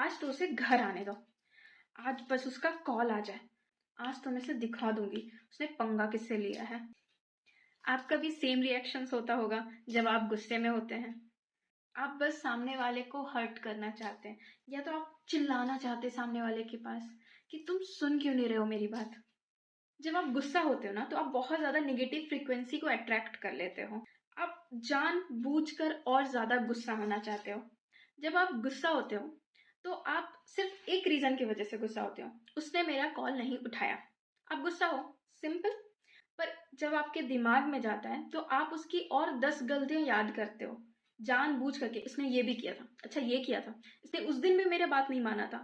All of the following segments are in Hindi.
आज तो उसे घर आने दो, आज बस उसका कॉल आ जाए, आज तो मैं उसे दिखा दूंगी उसने पंगा किससे लिया है। आपका भी सेम रिएक्शंस होता होगा जब आप गुस्से में होते हैं। आप बस सामने वाले को हर्ट करना चाहते हैं, या तो आप चिल्लाना चाहते हैं सामने वाले के पास कि तुम सुन क्यों नहीं रहे हो मेरी बात। जब आप गुस्सा होते हो ना तो आप बहुत ज्यादा निगेटिव फ्रीक्वेंसी को अट्रैक्ट कर लेते हो। आप जान बूझ कर और ज्यादा गुस्सा होना चाहते हो। जब आप गुस्सा होते हो तो आप सिर्फ एक रीजन की वजह से गुस्सा होते हो, उसने मेरा कॉल नहीं उठाया। आप गुस्सा हो, सिंपल। पर जब आपके दिमाग में जाता है तो आप उसकी और 10 गलतियां याद करते हो, जानबूझ करके। इसने ये भी किया था, अच्छा ये किया था, इसने उस दिन भी मेरे बात नहीं माना था।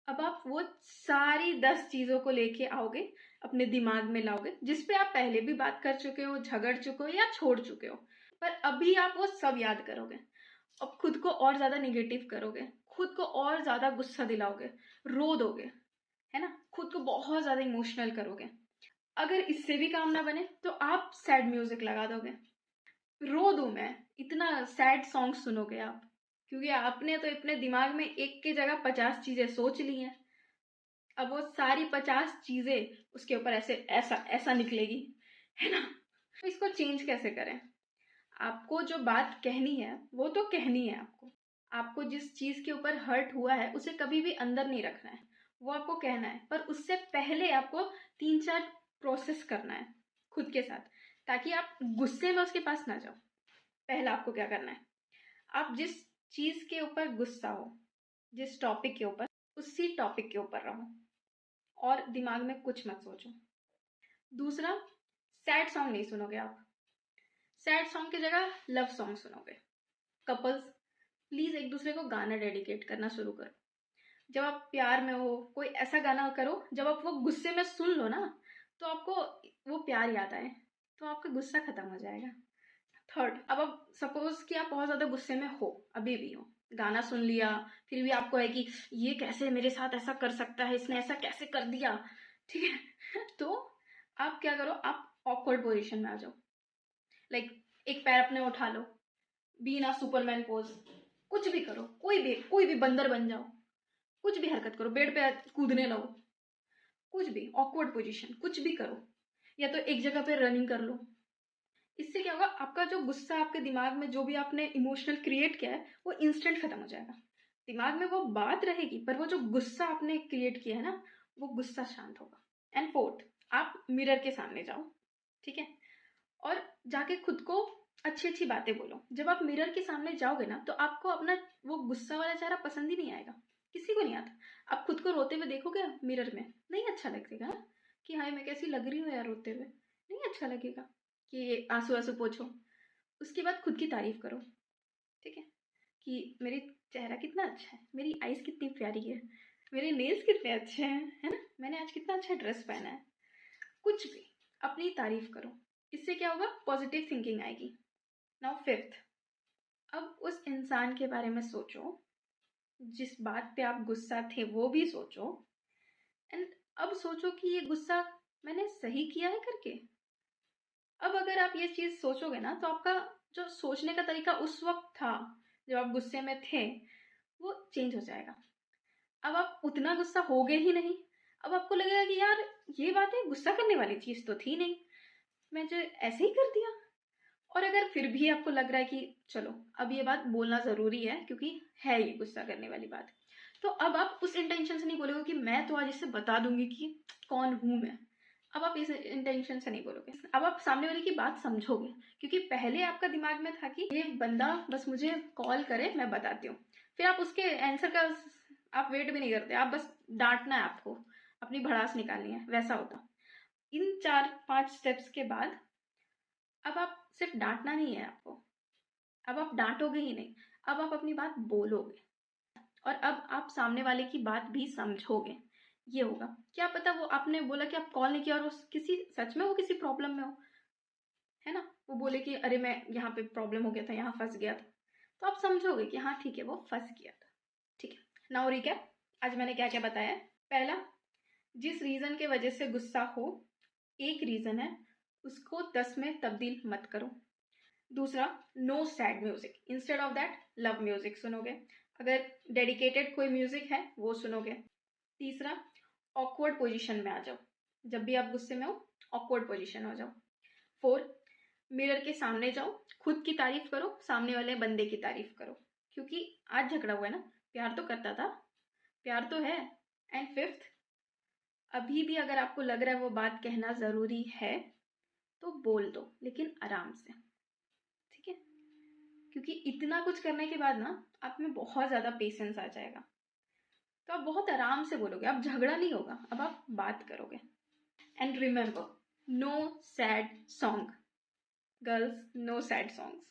अब आप वो सारी 10 चीजों को लेके आओगे, अपने दिमाग में लाओगे, जिसपे आप पहले भी बात कर चुके हो, झगड़ चुके हो या छोड़ चुके हो। पर अभी आप वो सब याद करोगे, अब खुद को और ज्यादा निगेटिव करोगे, खुद को और ज्यादा गुस्सा दिलाओगे, रो दोगे, है ना, खुद को बहुत ज्यादा इमोशनल करोगे। अगर इससे भी काम ना बने तो आप सैड म्यूजिक लगा दोगे, रो दूं मैं, इतना सैड सॉन्ग सुनोगे आप, क्योंकि आपने तो अपने दिमाग में एक की जगह 50 चीजें सोच ली हैं। अब वो सारी 50 चीजें उसके ऊपर ऐसे ऐसा ऐसा निकलेगी, है ना। तो इसको चेंज कैसे करें? आपको जो बात कहनी है वो तो कहनी है। आपको जिस चीज के ऊपर हर्ट हुआ है उसे कभी भी अंदर नहीं रखना है, वो आपको कहना है। पर उससे पहले आपको 3-4 प्रोसेस करना है खुद के साथ, ताकि आप गुस्से में उसके पास ना जाओ। पहला आपको क्या करना है, आप जिस चीज के ऊपर गुस्सा हो, जिस टॉपिक के ऊपर, उसी टॉपिक के ऊपर रहो और दिमाग में कुछ मत सोचो। दूसरा, सैड सॉन्ग नहीं सुनोगे आप। सैड सॉन्ग की जगह लव सॉन्ग सुनोगे। कपल्स, प्लीज एक दूसरे को गाना डेडिकेट करना शुरू करो। जब आप प्यार में हो, कोई ऐसा गाना करो जब आप वो गुस्से में सुन लो ना तो आपको वो प्यार याद आए, तो आपका गुस्सा खत्म हो जाएगा। थर्ड, अब आप सपोज कि आप बहुत ज्यादा गुस्से में हो, अभी भी हो, गाना सुन लिया, फिर भी आपको है कि ये कैसे मेरे साथ ऐसा कर सकता है, इसने ऐसा कैसे कर दिया, ठीक है। तो आप क्या करो, आप ऑकवर्ड पोजीशन में आ जाओ। लाइक एक पैर अपने उठा लो, बी ना सुपरमैन पोज, कुछ भी करो, कोई भी बंदर बन जाओ, कुछ भी हरकत करो, बेड पे कूदने लगो, कुछ भी ऑकवर्ड पोजीशन, कुछ भी करो, या तो एक जगह पे रनिंग कर लो। इससे क्या होगा, आपका जो गुस्सा, आपके दिमाग में जो भी आपने इमोशनल क्रिएट किया है वो इंस्टेंट खत्म हो जाएगा। दिमाग में वो बात रहेगी पर वो जो गुस्सा आपने क्रिएट किया है ना, वो गुस्सा शांत होगा। एंड फोर्थ, आप मिरर के सामने जाओ, ठीक है, और जाके खुद को अच्छी अच्छी बातें बोलो। जब आप मिरर के सामने जाओगे ना तो आपको अपना वो गुस्सा वाला चेहरा पसंद ही नहीं आएगा, किसी को नहीं आता। आप खुद को रोते हुए देखोगे मिरर में, नहीं अच्छा लगेगा ना, कि हाय मैं कैसी लग रही हूँ यार रोते हुए, नहीं अच्छा लगेगा। कि आंसू आंसू पोछो, उसके बाद खुद की तारीफ करो, ठीक है, कि मेरी चेहरा कितना अच्छा है, मेरी आईज कितनी प्यारी है, मेरे नेल्स कितने अच्छे हैं, है ना, मैंने आज कितना अच्छा ड्रेस पहना है। कुछ भी अपनी तारीफ करो, इससे क्या होगा, पॉजिटिव थिंकिंग आएगी। नाउ फिफ्थ, अब उस इंसान के बारे में सोचो, जिस बात पे आप गुस्सा थे वो भी सोचो। एंड अब सोचो कि ये गुस्सा मैंने सही किया है करके। अब अगर आप ये चीज सोचोगे ना तो आपका जो सोचने का तरीका उस वक्त था जब आप गुस्से में थे वो चेंज हो जाएगा। अब आप उतना गुस्सा होगे ही नहीं। अब आपको लगेगा कि यार ये बात है, गुस्सा करने वाली चीज तो थी नहीं, मैं जो ऐसे ही कर दिया। और अगर फिर भी आपको लग रहा है कि चलो अब ये बात बोलना जरूरी है क्योंकि है ये गुस्सा करने वाली बात, तो अब आप उस इंटेंशन से नहीं बोलोगे कि मैं तो आज इससे बता दूंगी कि कौन हूं मैं। अब आप इस इंटेंशन से नहीं बोलोगे, अब आप सामने वाले की बात समझोगे, क्योंकि पहले आपका दिमाग में था कि ये बंदा बस मुझे कॉल करे मैं बताती हूँ, फिर आप उसके आंसर का आप वेट भी नहीं करते, आप बस डांटना है, आपको अपनी भड़ास निकालनी है, वैसा होता। इन 4-5 स्टेप्स के बाद अब आप सिर्फ डांटना नहीं है आपको, अब आप डांटोगे ही नहीं, अब आप अपनी बात बोलोगे और अब आप सामने वाले की बात भी समझोगे। ये होगा, क्या पता वो आपने बोला कि आप कॉल नहीं किया और वो किसी सच में वो किसी प्रॉब्लम में हो, है ना, वो बोले कि अरे मैं यहाँ पे प्रॉब्लम हो गया था, यहाँ फंस गया था, तो आप समझोगे कि हाँ ठीक है वो फंस गया था। ठीक है, नाउ रिकैप, आज मैंने क्या क्या बताया। पहला, जिस रीजन के वजह से गुस्सा हो, एक रीजन है, उसको 10 में तब्दील मत करो। दूसरा, no sad music, instead of that love music सुनोगे। अगर डेडिकेटेड कोई म्यूजिक है वो सुनोगे। तीसरा, ऑकवर्ड पोजीशन में आ जाओ। जब भी आप गुस्से में हो ऑकवर्ड पोजीशन हो जाओ। 4, मिरर के सामने जाओ, खुद की तारीफ करो, सामने वाले बंदे की तारीफ करो, क्योंकि आज झगड़ा हुआ है ना, प्यार तो करता था, प्यार तो है। एंड 5th, अभी भी अगर आपको लग रहा है वो बात कहना ज़रूरी है तो बोल दो, लेकिन आराम से, ठीक है? क्योंकि इतना कुछ करने के बाद ना आप में बहुत ज़्यादा पेशेंस आ जाएगा, तो आप बहुत आराम से बोलोगे, अब झगड़ा नहीं होगा, अब आप बात करोगे। And remember, no sad song girls, no sad songs.